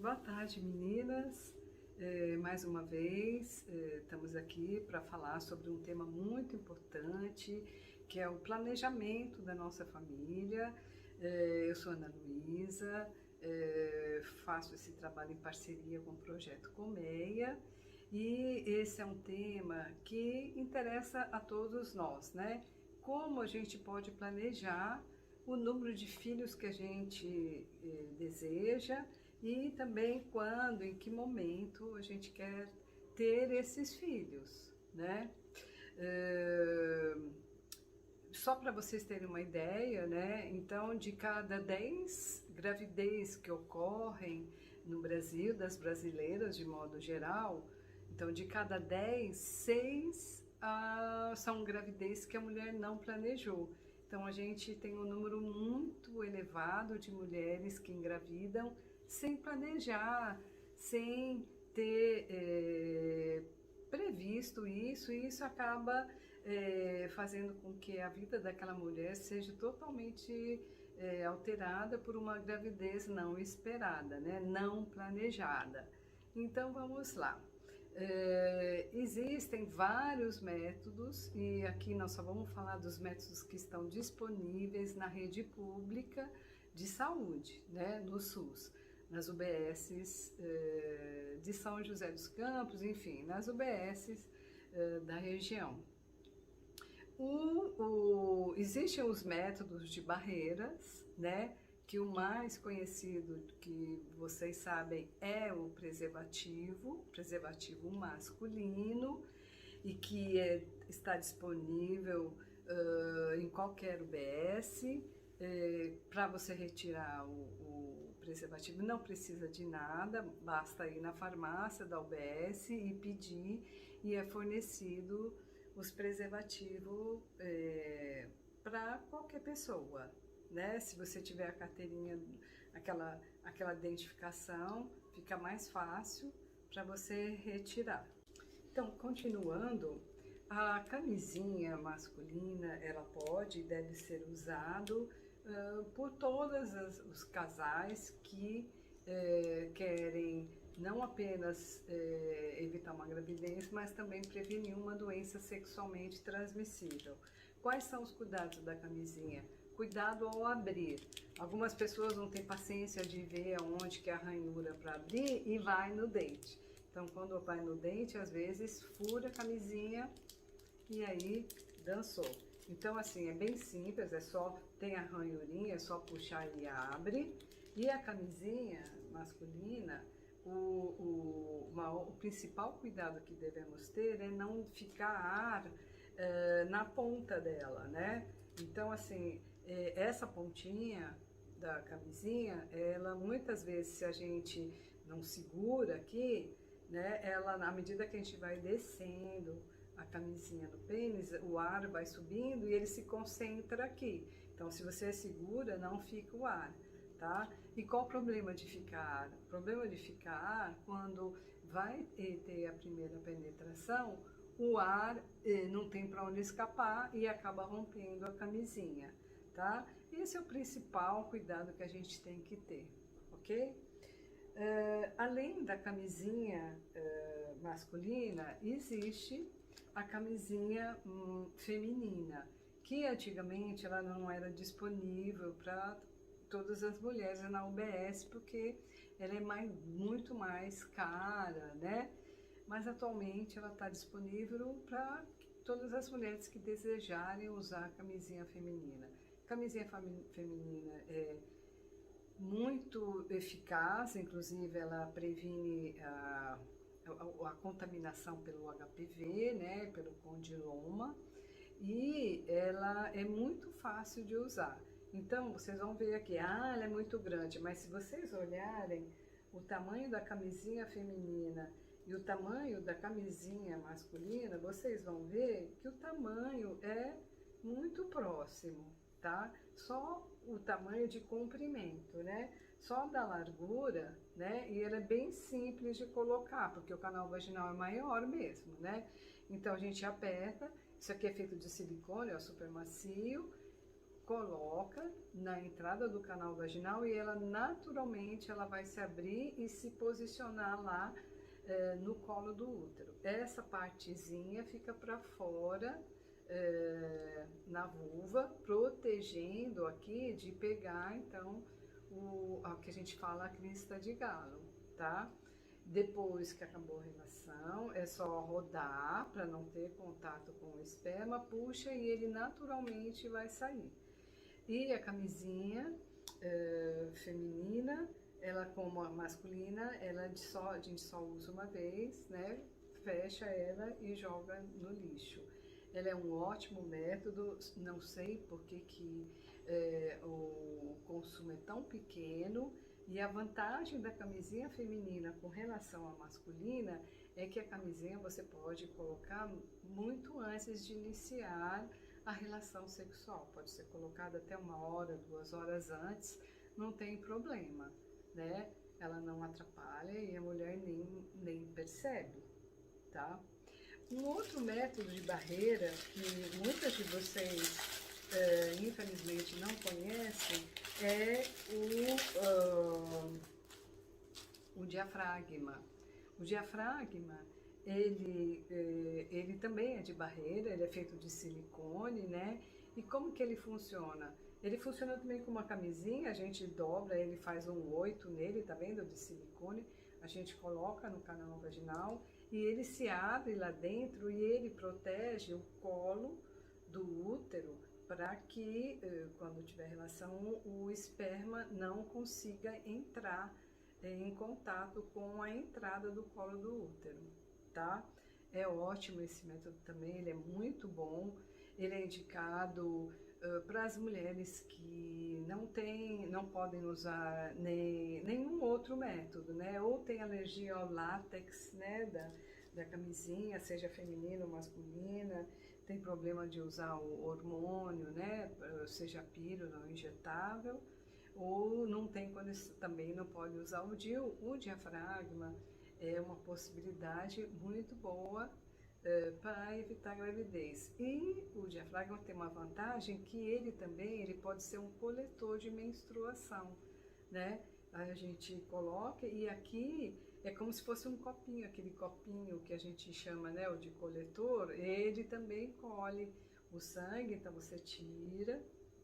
Boa tarde, meninas. Mais uma vez, estamos aqui para falar sobre um tema muito importante, que é o planejamento da nossa família. Eu sou Ana Luísa, faço esse trabalho em parceria com o Projeto Colmeia, e esse é um tema que interessa a todos nós, né? Como a gente pode planejar o número de filhos que a gente deseja e também quando, em que momento a gente quer ter esses filhos, né? Só para vocês terem uma ideia, né? Então, de cada 10 gravidez que ocorrem no Brasil, das brasileiras de modo geral, então de cada 10, 6 são gravidez que a mulher não planejou. Então a gente tem um número muito elevado de mulheres que engravidam sem planejar, sem ter previsto isso, e isso acaba fazendo com que a vida daquela mulher seja totalmente alterada por uma gravidez não esperada, né? Não planejada. Então vamos lá. Existem vários métodos e aqui nós só vamos falar dos métodos que estão disponíveis na rede pública de saúde, né, no SUS, nas UBSs de São José dos Campos, enfim, nas UBSs da região. Existem os métodos de barreiras, né? Que o mais conhecido, que vocês sabem, é o preservativo masculino, e que está disponível em qualquer UBS. Para você retirar o preservativo não precisa de nada, basta ir na farmácia da UBS e pedir, e é fornecido os preservativos para qualquer pessoa. Né? Se você tiver a carteirinha, aquela identificação, fica mais fácil para você retirar. Então, continuando, a camisinha masculina, ela pode e deve ser usado por todos os casais que querem não apenas evitar uma gravidez, mas também prevenir uma doença sexualmente transmissível. Quais são os cuidados da camisinha? Cuidado ao abrir. Algumas pessoas não têm paciência de ver aonde que é a ranhura para abrir e vai no dente. Então, quando vai no dente, às vezes fura a camisinha e aí dançou. Então, assim, é bem simples, tem a ranhurinha, é só puxar e abre. E a camisinha masculina, o principal cuidado que devemos ter é não ficar ar na ponta dela, né? Então, assim, essa pontinha da camisinha, ela muitas vezes, se a gente não segura aqui, né, ela, à medida que a gente vai descendo a camisinha no pênis, o ar vai subindo e ele se concentra aqui. Então, se você segura, não fica o ar, tá? E qual o problema de ficar ar? O problema de ficar ar, quando vai ter a primeira penetração, o ar não tem para onde escapar e acaba rompendo a camisinha, tá? Esse é o principal cuidado que a gente tem que ter, ok? Além da camisinha masculina, existe a camisinha feminina, que antigamente ela não era disponível para todas as mulheres na UBS, porque ela é muito mais cara, né? Mas atualmente ela está disponível para todas as mulheres que desejarem usar a camisinha feminina. A camisinha feminina é muito eficaz, inclusive ela previne a contaminação pelo HPV, né, pelo condiloma, e ela é muito fácil de usar. Então, vocês vão ver aqui, ela é muito grande, mas se vocês olharem o tamanho da camisinha feminina e o tamanho da camisinha masculina, vocês vão ver que o tamanho é muito próximo, tá? Só o tamanho de comprimento, né? Só da largura, né? E ela é bem simples de colocar, porque o canal vaginal é maior mesmo, né? Então a gente aperta, isso aqui é feito de silicone, é super macio, coloca na entrada do canal vaginal e ela naturalmente ela vai se abrir e se posicionar lá no colo do útero. Essa partezinha fica para fora na vulva, protegendo aqui de pegar então o que a gente fala a crista de galo, tá? Depois que acabou a relação, é só rodar para não ter contato com o esperma, puxa e ele naturalmente vai sair. E a camisinha feminina, ela como a masculina, ela a gente só usa uma vez, né? Fecha ela e joga no lixo. Ela é um ótimo método, não sei por que o consumo é tão pequeno. E a vantagem da camisinha feminina com relação à masculina é que a camisinha você pode colocar muito antes de iniciar a relação sexual. Pode ser colocada até 1 hora, 2 horas antes, não tem problema, né? Ela não atrapalha e a mulher nem percebe, tá? Um outro método de barreira que muitas de vocês infelizmente não conhecem é o diafragma. O diafragma, ele também é de barreira, ele é feito de silicone, né? E como que ele funciona? Ele funciona também com uma camisinha, a gente dobra, ele faz um 8 nele, tá vendo? De silicone. A gente coloca no canal vaginal e ele se abre lá dentro e ele protege o colo do útero para que, quando tiver relação, o esperma não consiga entrar em contato com a entrada do colo do útero, tá? É ótimo esse método também, ele é muito bom, ele é indicado para as mulheres que não podem usar nenhum outro método, né? Ou tem alergia ao látex, né, da camisinha, seja feminina ou masculina, tem problema de usar o hormônio, né, seja pílula ou injetável, ou não tem também não pode usar o DIU. O diafragma é uma possibilidade muito boa para evitar gravidez. E o diafragma tem uma vantagem que ele pode ser um coletor de menstruação, né? A gente coloca e aqui é como se fosse um copinho, aquele copinho que a gente chama, né, o de coletor, ele também colhe o sangue, então você tira,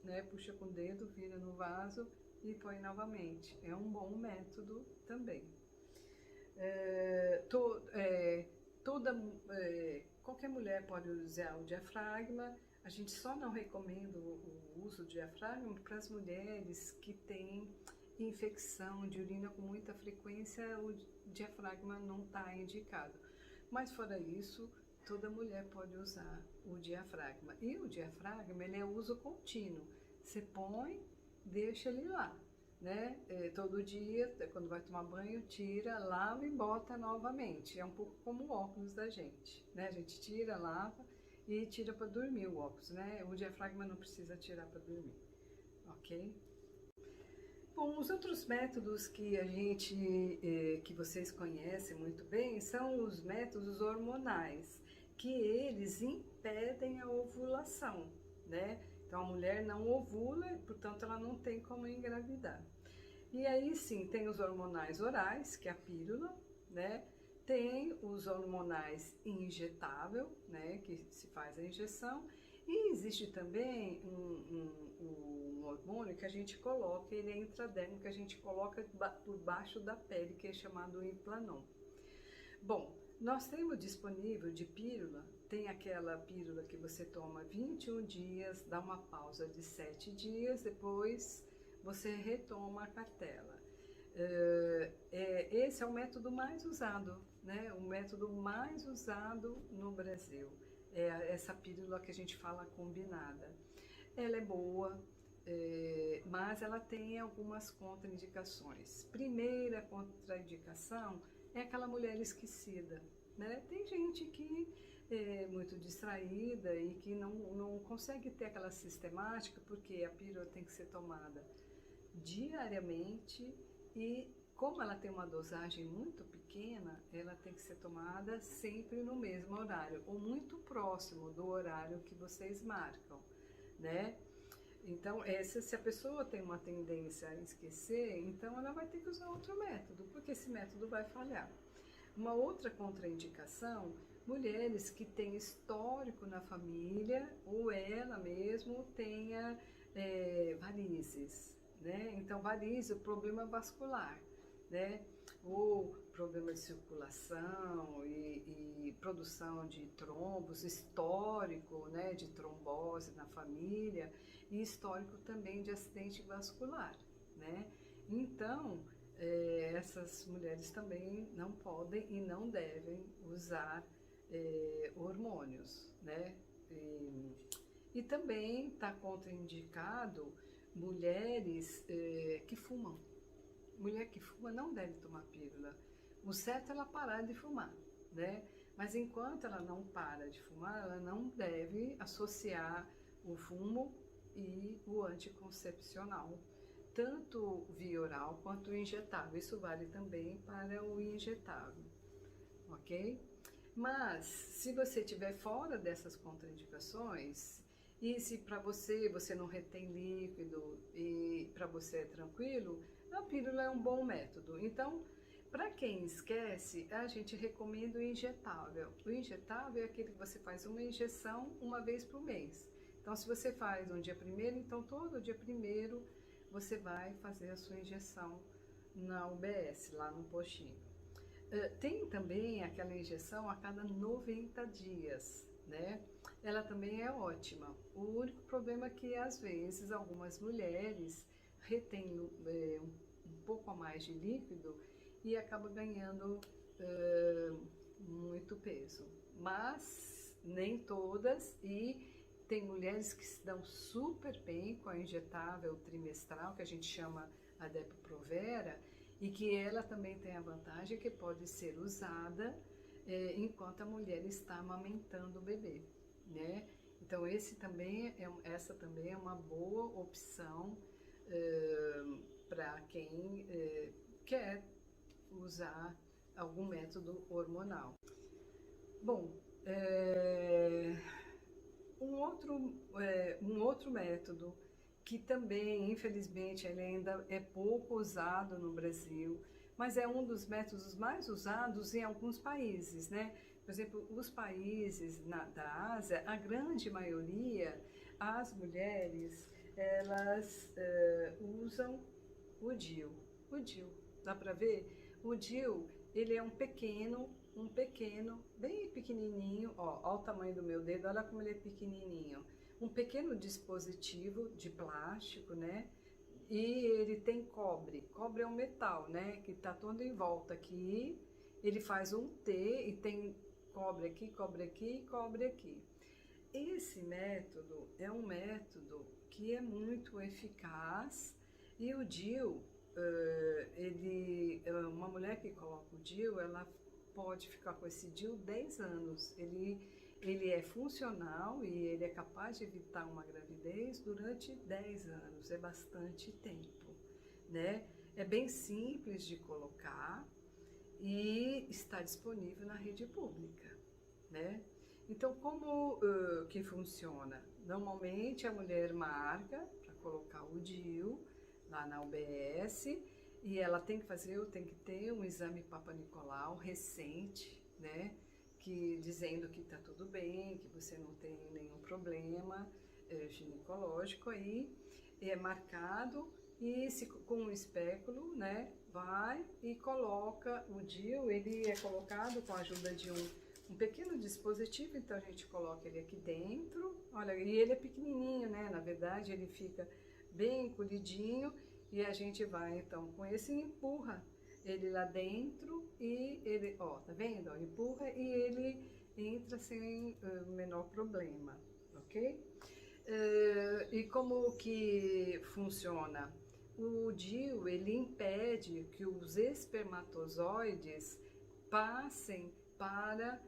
né, puxa com o dedo, vira no vaso e põe novamente. É um bom método também. Qualquer mulher pode usar o diafragma, a gente só não recomenda o uso do diafragma para as mulheres que têm infecção de urina com muita frequência, o diafragma não está indicado. Mas fora isso, toda mulher pode usar o diafragma. E o diafragma, ele é uso contínuo. Você põe, deixa ele lá, né? Todo dia, quando vai tomar banho, tira, lava e bota novamente. É um pouco como o óculos da gente, né? A gente tira, lava e tira para dormir o óculos, né? O diafragma não precisa tirar para dormir, ok? Bom, os outros métodos que que vocês conhecem muito bem são os métodos hormonais, que eles impedem a ovulação, né? Então a mulher não ovula, portanto ela não tem como engravidar. E aí sim, tem os hormonais orais, que é a pílula, né? Tem os hormonais injetável, né? Que se faz a injeção. E existe também um hormônio que a gente coloca, ele é intradérmico, que a gente coloca por baixo da pele, que é chamado Implanon. Bom, nós temos disponível de pílula, tem aquela pílula que você toma 21 dias, dá uma pausa de 7 dias, depois você retoma a cartela. Esse é o método mais usado, né? O método mais usado no Brasil. É essa pílula que a gente fala combinada. Ela é boa, mas ela tem algumas contraindicações. Primeira contraindicação é aquela mulher esquecida, né? Tem gente que é muito distraída e que não consegue ter aquela sistemática, porque a pílula tem que ser tomada diariamente e como ela tem uma dosagem muito pequena, ela tem que ser tomada sempre no mesmo horário, ou muito próximo do horário que vocês marcam, né? Então, se a pessoa tem uma tendência a esquecer, então ela vai ter que usar outro método, porque esse método vai falhar. Uma outra contraindicação, mulheres que têm histórico na família, ou ela mesmo tenha varizes, né? Então, varize, o problema vascular, né? Ou problema de circulação e produção de trombos, histórico, né, de trombose na família e histórico também de acidente vascular, né? Então, essas mulheres também não podem e não devem usar hormônios, né? E também está contraindicado mulheres que fumam. Mulher que fuma não deve tomar pílula. O certo é ela parar de fumar, né? Mas enquanto ela não para de fumar, ela não deve associar o fumo e o anticoncepcional, tanto via oral quanto injetável. Isso vale também para o injetável, ok? Mas, se você estiver fora dessas contraindicações, e se para você não retém líquido e para você é tranquilo, a pílula é um bom método. Então, para quem esquece, a gente recomenda o injetável. O injetável é aquele que você faz uma injeção uma vez por mês. Então, se você faz no dia 1º, então todo dia 1º você vai fazer a sua injeção na UBS, lá no postinho. Tem também aquela injeção a cada 90 dias, né? Ela também é ótima. O único problema é que, às vezes, algumas mulheres retêm um pouco a mais de líquido e acaba ganhando muito peso. Mas nem todas, e tem mulheres que se dão super bem com a injetável trimestral, que a gente chama a Depo-Provera, e que ela também tem a vantagem que pode ser usada enquanto a mulher está amamentando o bebê, né? Então essa também é uma boa opção para quem quer usar algum método hormonal. Bom, um outro método que também, infelizmente, ele ainda é pouco usado no Brasil, mas é um dos métodos mais usados em alguns países, né? Por exemplo, os países da Ásia, a grande maioria, as mulheres, elas usam o DIU. O DIU, dá para ver? O DIU, ele é um pequeno, bem pequenininho, ó o tamanho do meu dedo, olha como ele é pequenininho. Um pequeno dispositivo de plástico, né? E ele tem cobre. Cobre é um metal, né? Que tá todo em volta aqui. Ele faz um T e tem cobre aqui, cobre aqui e cobre aqui. Esse método é um método que é muito eficaz e o DIU, uma mulher que coloca o DIU, ela pode ficar com esse DIU 10 anos. Ele é funcional e ele é capaz de evitar uma gravidez durante 10 anos, é bastante tempo, né? É bem simples de colocar e está disponível na rede pública, né? Então, como que funciona? Normalmente a mulher marca para colocar o DIU lá na UBS e ela tem que ter um exame Papa Nicolau recente, né? Dizendo que está tudo bem, que você não tem nenhum problema ginecológico, aí é marcado e com um espéculo, né, vai e coloca o DIU. Ele é colocado com a ajuda de um pequeno dispositivo, então a gente coloca ele aqui dentro, olha, e ele é pequenininho, né, na verdade ele fica bem encolhidinho e a gente vai então com esse e empurra ele lá dentro e ele, ó, tá vendo? Ó, empurra e ele entra sem o menor problema, ok? E como que funciona? O DIU, ele impede que os espermatozoides passem para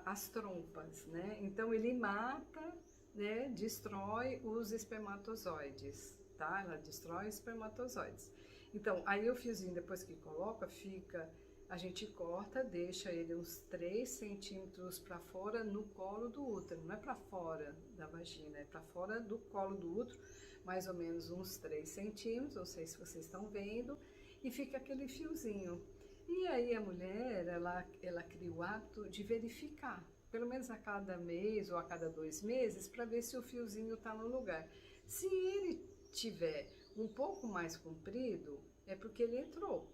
as trompas, né? Então ele mata, né, destrói os espermatozoides, tá? Ela destrói os espermatozoides. Então, aí o fiozinho, depois que coloca, fica a gente corta, deixa ele uns 3 centímetros para fora no colo do útero, não é para fora da vagina, é para fora do colo do útero, mais ou menos uns 3 centímetros, não sei se vocês estão vendo, e fica aquele fiozinho. E aí a mulher, ela cria o hábito de verificar, pelo menos a cada mês ou a cada 2 meses, para ver se o fiozinho está no lugar. Se ele tiver um pouco mais comprido, é porque ele entrou.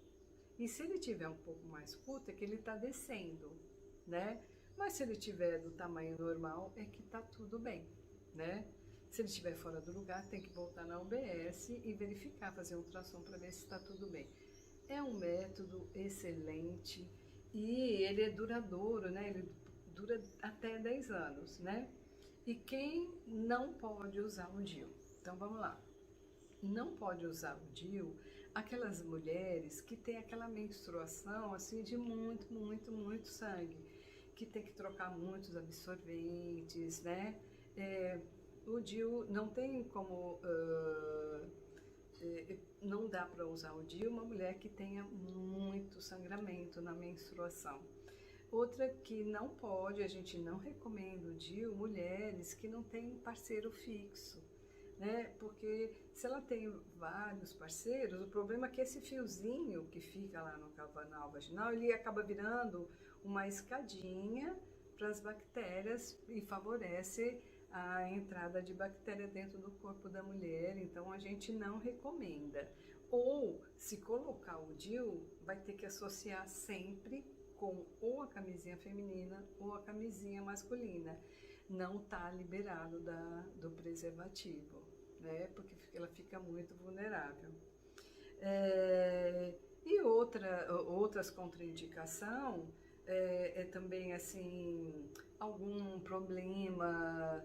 E se ele tiver um pouco mais curto, é que ele está descendo, né? Mas se ele tiver do tamanho normal, é que está tudo bem, né? Se ele estiver fora do lugar, tem que voltar na UBS e verificar, fazer um ultrassom para ver se está tudo bem. É um método excelente e ele é duradouro, né? Ele dura até 10 anos, né? E quem não pode usar o DIU? Então vamos lá. Não pode usar o DIU aquelas mulheres que têm aquela menstruação assim de muito sangue, que tem que trocar muitos absorventes, né? O DIU não tem como, não dá para usar o DIU uma mulher que tenha muito sangramento na menstruação. Outra que não pode, a gente não recomenda o DIU, mulheres que não têm parceiro fixo, né? Porque se ela tem vários parceiros, o problema é que esse fiozinho que fica lá no canal vaginal, ele acaba virando uma escadinha para as bactérias e favorece a entrada de bactéria dentro do corpo da mulher, então a gente não recomenda. Ou, se colocar o DIU, vai ter que associar sempre com ou a camisinha feminina ou a camisinha masculina. Não está liberado do preservativo, né? Porque ela fica muito vulnerável. E outras contraindicações também assim, algum problema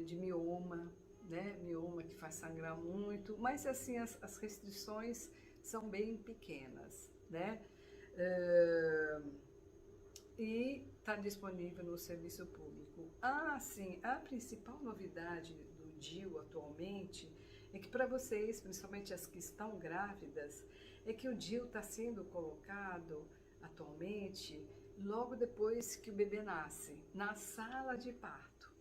de mioma, né? Mioma que faz sangrar muito, mas assim as restrições são bem pequenas, né? E está disponível no serviço público. Sim, a principal novidade do DIU atualmente é que para vocês, principalmente as que estão grávidas, é que o DIU está sendo colocado atualmente logo depois que o bebê nasce, na sala de parto.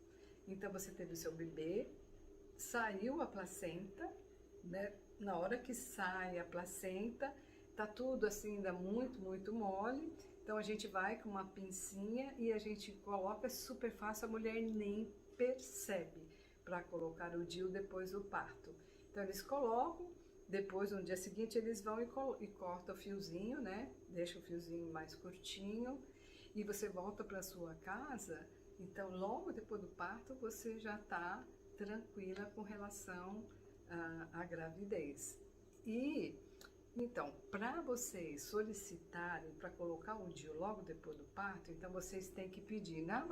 Então você teve o seu bebê, saiu a placenta, né? Na hora que sai a placenta, tá tudo assim ainda muito mole. Então a gente vai com uma pincinha e a gente coloca, super fácil, a mulher nem percebe para colocar o DIU depois do parto. Então eles colocam, depois no dia seguinte eles vão e cortam o fiozinho, né? Deixa o fiozinho mais curtinho e você volta para sua casa. Então logo depois do parto você já está tranquila com relação à gravidez. Então, para vocês solicitarem para colocar o DIU logo depois do parto, então vocês têm que pedir na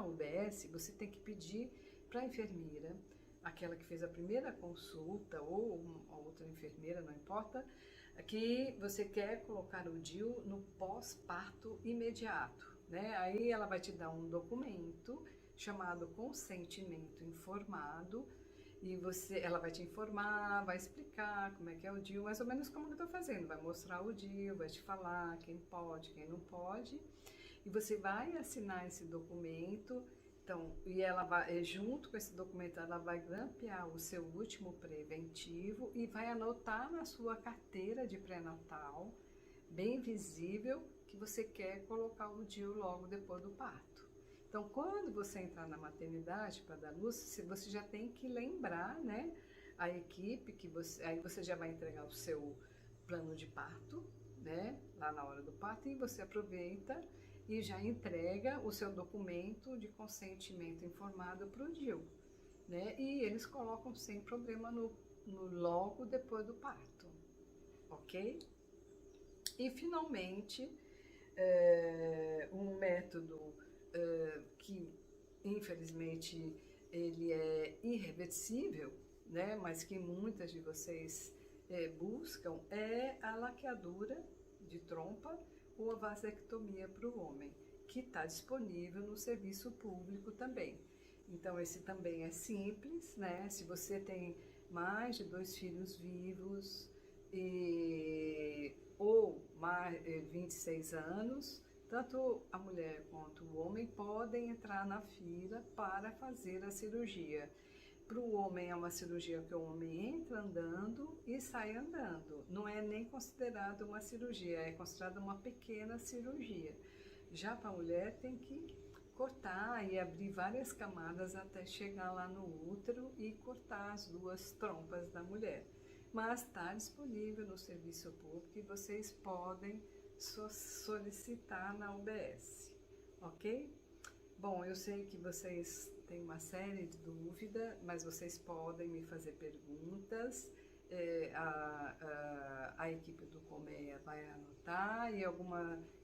UBS, você tem que pedir para a enfermeira, aquela que fez a primeira consulta ou outra enfermeira, não importa, que você quer colocar o DIU no pós-parto imediato, né? Aí ela vai te dar um documento chamado consentimento informado, e ela vai te informar, vai explicar como é que é o DIU, mais ou menos como eu estou fazendo, vai mostrar o DIU, vai te falar quem pode, quem não pode, e você vai assinar esse documento. Então, e ela vai, junto com esse documento, ela vai grampear o seu último preventivo e vai anotar na sua carteira de pré-natal, bem visível, que você quer colocar o DIU logo depois do parto. Então, quando você entrar na maternidade para dar luz, você já tem que lembrar, né, a equipe, aí você já vai entregar o seu plano de parto, né, lá na hora do parto, e você aproveita e já entrega o seu documento de consentimento informado para o DIU, né, e eles colocam sem problema no logo depois do parto, ok? E, finalmente, um método que infelizmente ele é irreversível, né, mas que muitas de vocês buscam, é a laqueadura de trompa ou a vasectomia para o homem, que está disponível no serviço público também. Então esse também é simples, né? Se você tem mais de 2 filhos vivos e 26 anos, tanto a mulher quanto o homem podem entrar na fila para fazer a cirurgia. Para o homem é uma cirurgia que o homem entra andando e sai andando. Não é nem considerado uma cirurgia, é considerada uma pequena cirurgia. Já para a mulher tem que cortar e abrir várias camadas até chegar lá no útero e cortar as duas trompas da mulher. Mas está disponível no serviço público e vocês podem solicitar na UBS, ok? Bom, eu sei que vocês têm uma série de dúvidas, mas vocês podem me fazer perguntas, a equipe do Colmeia vai anotar e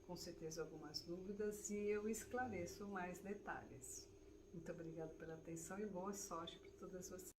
com certeza algumas dúvidas e eu esclareço mais detalhes. Muito obrigada pela atenção e boa sorte para todas vocês.